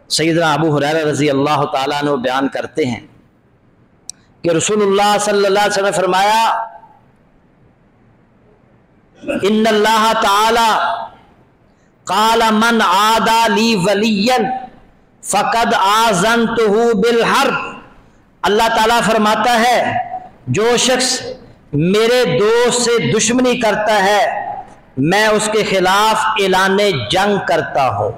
سیدنا ابو ہریرہ رضی اللہ تعالیٰ عنہ بیان کرتے ہیں کہ رسول اللہ صلی اللہ علیہ وسلم نے فرمایا ان اللہ تعالی قال من عادى لی ولیا فقد آذنتہ بالحرب، اللہ تعالیٰ فرماتا ہے جو شخص میرے دوست سے دشمنی کرتا ہے میں اس کے خلاف اعلان جنگ کرتا ہوں۔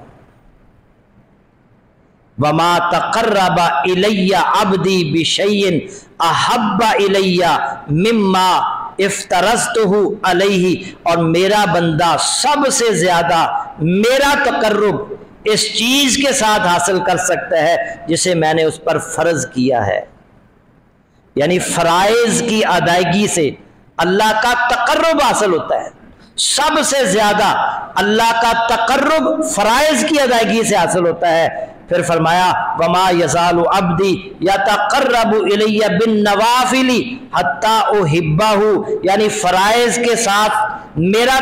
وما تقرب الی عبدی بشیء احب الی مما افترضتہ علیہ، اور میرا بندہ سب سے زیادہ میرا تقرب اس چیز کے ساتھ حاصل کر سکتا ہے جسے میں نے اس پر فرض کیا ہے، یعنی فرائض کی ادائیگی سے اللہ کا تقرب حاصل ہوتا ہے۔ سب سے زیادہ اللہ کا تقرب فرائض کی ادائیگی سے حاصل ہوتا ہے۔ پھر فرمایا وما یزال عبدی یتقرب الی بالنوافل حتی احبہ، یعنی فرائض کے ساتھ میرا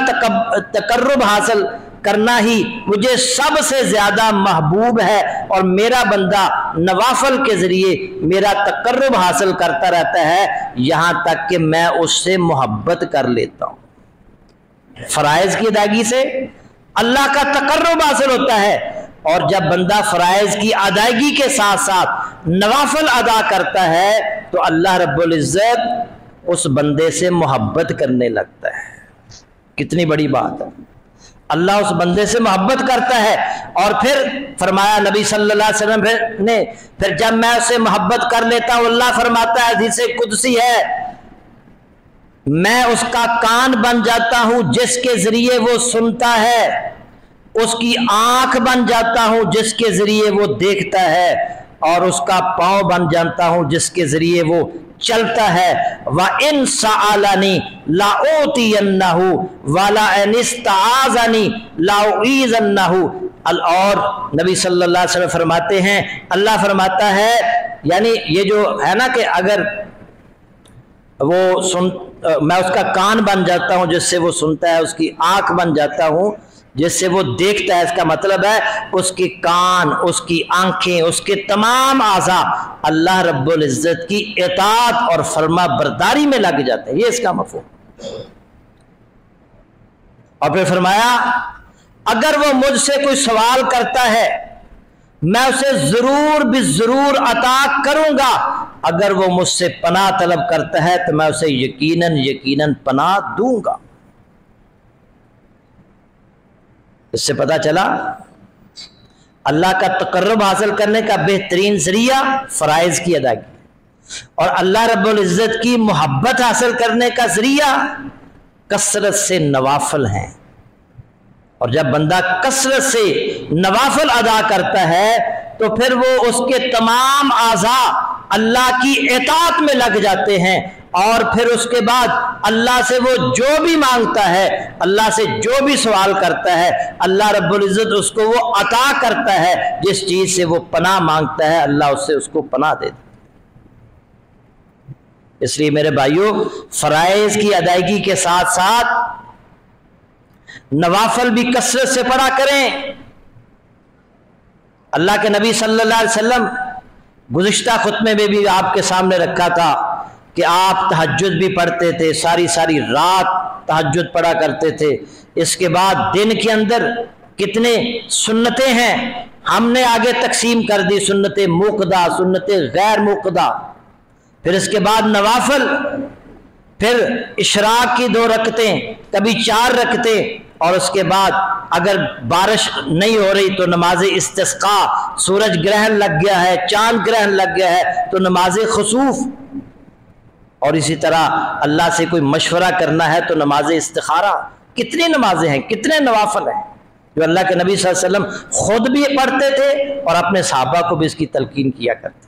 تقرب حاصل کرنا ہی مجھے سب سے زیادہ محبوب ہے، اور میرا بندہ نوافل کے ذریعے میرا تقرب حاصل کرتا رہتا ہے یہاں تک کہ میں اس سے محبت کر لیتا ہوں۔ فرائض کی ادائیگی سے اللہ کا تقرب حاصل ہوتا ہے، اور جب بندہ فرائض کی ادائیگی کے ساتھ ساتھ نوافل ادا کرتا ہے تو اللہ رب العزت اس بندے سے محبت کرنے لگتا ہے۔ کتنی بڑی بات ہے، اللہ اس بندے سے محبت کرتا ہے۔ اور پھر فرمایا نبی صلی اللہ علیہ وسلم نے پھر جب میں اسے محبت کر لیتا ہوں، اللہ فرماتا ہے حدیث قدسی ہے میں اس کا کان بن جاتا ہوں جس کے ذریعے وہ سنتا ہے، اس کی آنکھ بن جاتا ہوں جس کے ذریعے وہ دیکھتا ہے، اور اس کا پاؤں بن جاتا ہوں جس کے ذریعے وہ چلتا ہے۔ وَإِن سَأَلَنِي لَأُعْطِيَنَّهُ وَلَئِنِ اسْتَعَاذَنِي لَأُعِيذَنَّهُ، اور نبی صلی اللہ علیہ وسلم فرماتے ہیں اللہ فرماتا ہے، یعنی یہ جو ہے نا کہ اگر وہ میں اس کا کان بن جاتا ہوں جس سے وہ سنتا ہے، اس کی آنکھ بن جاتا ہوں جس سے وہ دیکھتا ہے، اس کا مطلب ہے اس کے کان، اس کی آنکھیں، اس کے تمام اعضاء اللہ رب العزت کی اطاعت اور فرما برداری میں لگ جاتے ہیں، یہ اس کا مفہوم۔ اور پھر فرمایا اگر وہ مجھ سے کوئی سوال کرتا ہے میں اسے ضرور بالضرور عطا کروں گا، اگر وہ مجھ سے پناہ طلب کرتا ہے تو میں اسے یقیناً پناہ دوں گا۔ اس سے پتہ چلا اللہ کا تقرب حاصل کرنے کا بہترین ذریعہ فرائض کی ادائیگی، اور اللہ رب العزت کی محبت حاصل کرنے کا ذریعہ کثرت سے نوافل ہیں۔ اور جب بندہ کثرت سے نوافل ادا کرتا ہے تو پھر وہ اس کے تمام اعضاء اللہ کی اطاعت میں لگ جاتے ہیں، اور پھر اس کے بعد اللہ سے وہ جو بھی مانگتا ہے، اللہ سے جو بھی سوال کرتا ہے، اللہ رب العزت اس کو وہ عطا کرتا ہے، جس چیز سے وہ پناہ مانگتا ہے اللہ اس سے اس کو پناہ دیتا ہے۔ اس لیے میرے بھائیوں فرائض کی ادائیگی کے ساتھ ساتھ نوافل بھی کثرت سے پڑھا کریں۔ اللہ کے نبی صلی اللہ علیہ وسلم گزشتہ خطبے میں بھی آپ کے سامنے رکھا تھا کہ آپ تہجد بھی پڑھتے تھے، ساری رات تہجد پڑھا کرتے تھے۔ اس کے بعد دن کے اندر کتنے سنتیں ہیں ہم نے آگے تقسیم کر دی، سنت موقدہ، سنت غیر موقدہ، پھر اس کے بعد نوافل، پھر اشراق کی 2 رکعتیں، کبھی 4 رکعتیں، اور اس کے بعد اگر بارش نہیں ہو رہی تو نماز استسقاء، سورج گرہن لگ گیا ہے، چاند گرہن لگ گیا ہے تو نماز خسوف، اور اسی طرح اللہ سے کوئی مشورہ کرنا ہے تو نماز استخارہ۔ کتنی نمازیں ہیں، کتنے نوافل ہیں جو اللہ کے نبی صلی اللہ علیہ وسلم خود بھی پڑھتے تھے اور اپنے صحابہ کو بھی اس کی تلقین کیا کرتے۔